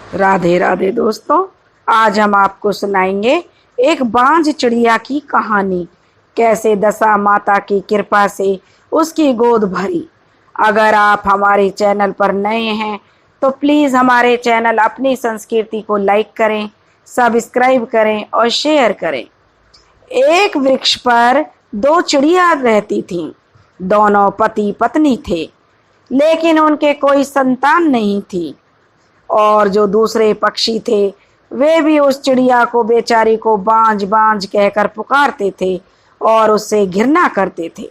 राधे राधे दोस्तों। आज हम आपको सुनाएंगे एक बांझ चिड़िया की कहानी। कैसे दशा माता की कृपा से उसकी गोद भरी। अगर आप हमारे चैनल पर नए हैं तो प्लीज़ हमारे चैनल अपनी संस्कृति को लाइक करें, सब्सक्राइब करें और शेयर करें। एक वृक्ष पर दो चिड़िया रहती थीं। दोनों पति पत्नी थे, लेकिन उनके कोई संतान नहीं थी। और जो दूसरे पक्षी थे वे भी उस चिड़िया को बेचारी को बांझ बांझ कहकर पुकारते थे और उससे घृणा करते थे।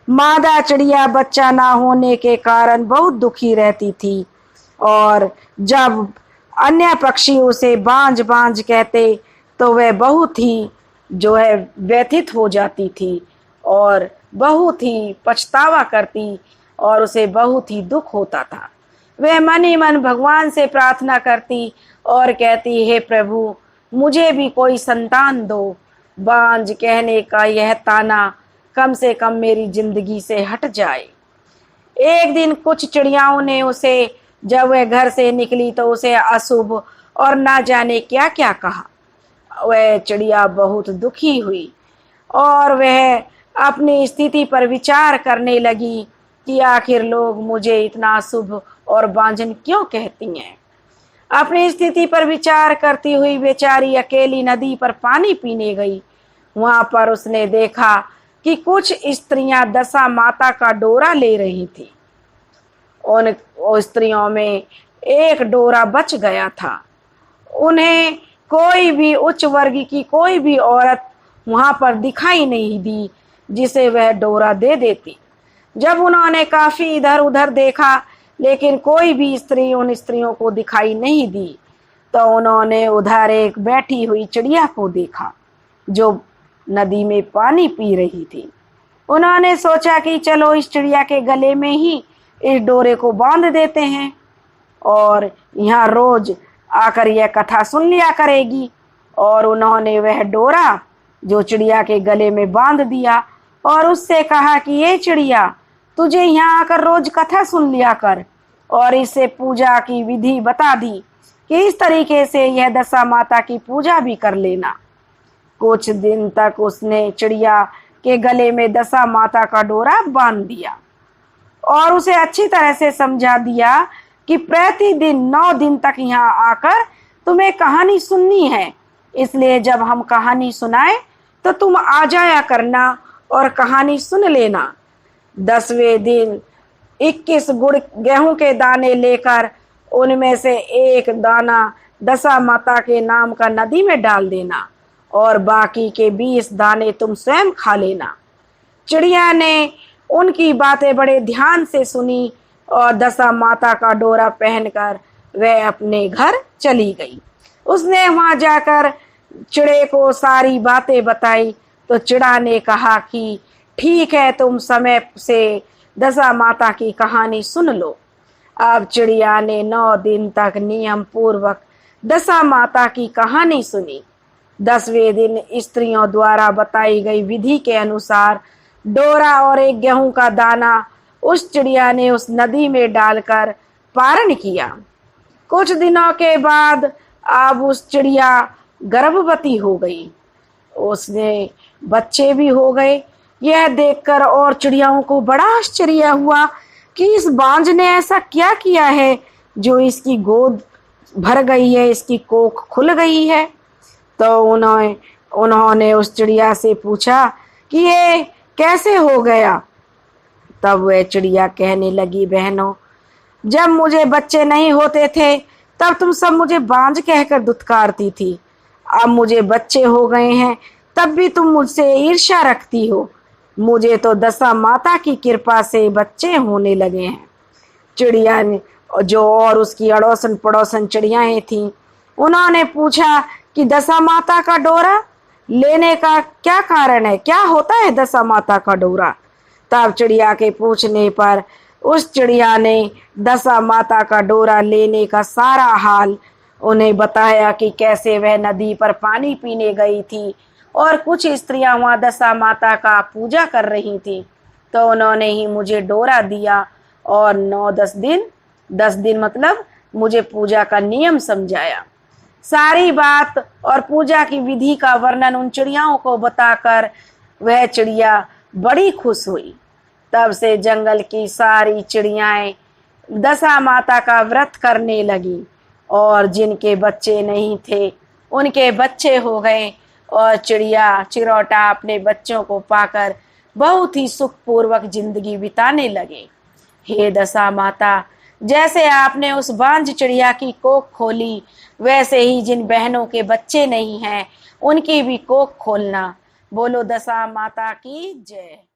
मादा चिड़िया बच्चा ना होने के कारण बहुत दुखी रहती थी, और जब अन्य पक्षी उसे बांझ बांझ कहते तो वह बहुत ही व्यथित हो जाती थी और बहुत ही पछतावा करती और उसे बहुत ही दुख होता था। वह मन ही मन भगवान से प्रार्थना करती और कहती, हे प्रभु, मुझे भी कोई संतान दो। बांझ कहने का यह ताना कम से कम मेरी जिंदगी से हट जाए। एक दिन कुछ चिड़ियाओं ने उसे, जब वह घर से निकली तो उसे अशुभ और ना जाने क्या क्या कहा। वह चिड़िया बहुत दुखी हुई और वह अपनी स्थिति पर विचार करने लगी कि आखिर लोग मुझे इतना शुभ और बांझन क्यों कहती हैं। अपनी स्थिति पर विचार करती हुई बेचारी अकेली नदी पर पानी पीने गई। वहां पर उसने देखा कि कुछ स्त्रियां दशा माता का डोरा ले रही थी। उन स्त्रियों में एक डोरा बच गया था। उन्हें कोई भी उच्च वर्ग की कोई भी औरत वहां पर दिखाई नहीं दी जिसे वह डोरा दे देती। जब उन्होंने काफी इधर उधर देखा लेकिन कोई भी स्त्री उन स्त्रियों को दिखाई नहीं दी, तो उन्होंने उधर एक बैठी हुई चिड़िया को देखा जो नदी में पानी पी रही थी। उन्होंने सोचा कि चलो इस चिड़िया के गले में ही इस डोरे को बांध देते हैं और यहाँ रोज आकर यह कथा सुन लिया करेगी। और उन्होंने वह डोरा जो चिड़िया के गले में बांध दिया और उससे कहा कि ये चिड़िया, तुझे यहाँ आकर रोज कथा सुन लिया कर, और इसे पूजा की विधि बता दी कि इस तरीके से यह दशा माता की पूजा भी कर लेना। कुछ दिन तक उसने चिड़िया के गले में दशा माता का डोरा बांध दिया और उसे अच्छी तरह से समझा दिया कि प्रतिदिन 9 दिन तक यहाँ आकर तुम्हें कहानी सुननी है, इसलिए जब हम कहानी सुनाए तो तुम आ जाया करना और कहानी सुन लेना। 10वें दिन 21 गुड़ गेहूं के दाने लेकर उनमें से एक दाना दशा माता के नाम का नदी में डाल देना और बाकी के 20 दाने तुम स्वयं खा लेना। चिड़िया ने उनकी बातें बड़े ध्यान से सुनी और दशा माता का डोरा पहनकर वह अपने घर चली गई। उसने वहां जाकर चिड़े को सारी बातें बताई तो चिड़ा ने कहा कि ठीक है, तुम समय से दशा माता की कहानी सुन लो। अब चिड़िया ने 9 दिन तक नियम पूर्वक दशा माता की कहानी सुनी। 10वें दिन स्त्रियों द्वारा बताई गई विधि के अनुसार डोरा और एक गेहूं का दाना उस चिड़िया ने उस नदी में डालकर पारण किया। कुछ दिनों के बाद अब उस चिड़िया गर्भवती हो गई। उसने बच्चे भी हो गए। यह देखकर और चिड़ियाओं को बड़ा आश्चर्य हुआ कि इस बांझ ने ऐसा क्या किया है जो इसकी गोद भर गई है, इसकी कोख खुल गई है। तो उन्होंने उस चिड़िया से पूछा कि ये कैसे हो गया। तब वह चिड़िया कहने लगी, बहनों, जब मुझे बच्चे नहीं होते थे तब तुम सब मुझे बांझ कहकर धुतकारती थी। अब मुझे बच्चे हो गए हैं तब भी तुम मुझसे ईर्ष्या रखती हो। मुझे तो दशा माता की कृपा से बच्चे होने लगे हैं। चिड़िया ने जो और उसकी अड़ोसन पड़ोसन चिड़ियाएं थीं, उन्होंने पूछा कि दशा माता का डोरा लेने का क्या कारण है, क्या होता है दशा माता का डोरा। तब चिड़िया के पूछने पर उस चिड़िया ने दशा माता का डोरा लेने का सारा हाल उन्हें बताया कि कैसे वह नदी पर पानी पीने गई थी और कुछ स्त्रियां वहां दशा माता का पूजा कर रही थी, तो उन्होंने ही मुझे डोरा दिया और 9-10 दिन 10 दिन मतलब मुझे पूजा का नियम समझाया। सारी बात और पूजा की विधि का वर्णन उन चिड़ियाओं को बताकर वह चिड़िया बड़ी खुश हुई। तब से जंगल की सारी चिड़ियाएं दशा माता का व्रत करने लगी और जिनके बच्चे नहीं थे उनके बच्चे हो गए और चिड़िया चिरौटा अपने बच्चों को पाकर बहुत ही सुखपूर्वक जिंदगी बिताने लगे। हे दशा माता, जैसे आपने उस बांझ चिड़िया की कोख खोली, वैसे ही जिन बहनों के बच्चे नहीं हैं उनकी भी कोख खोलना। बोलो दशा माता की जय।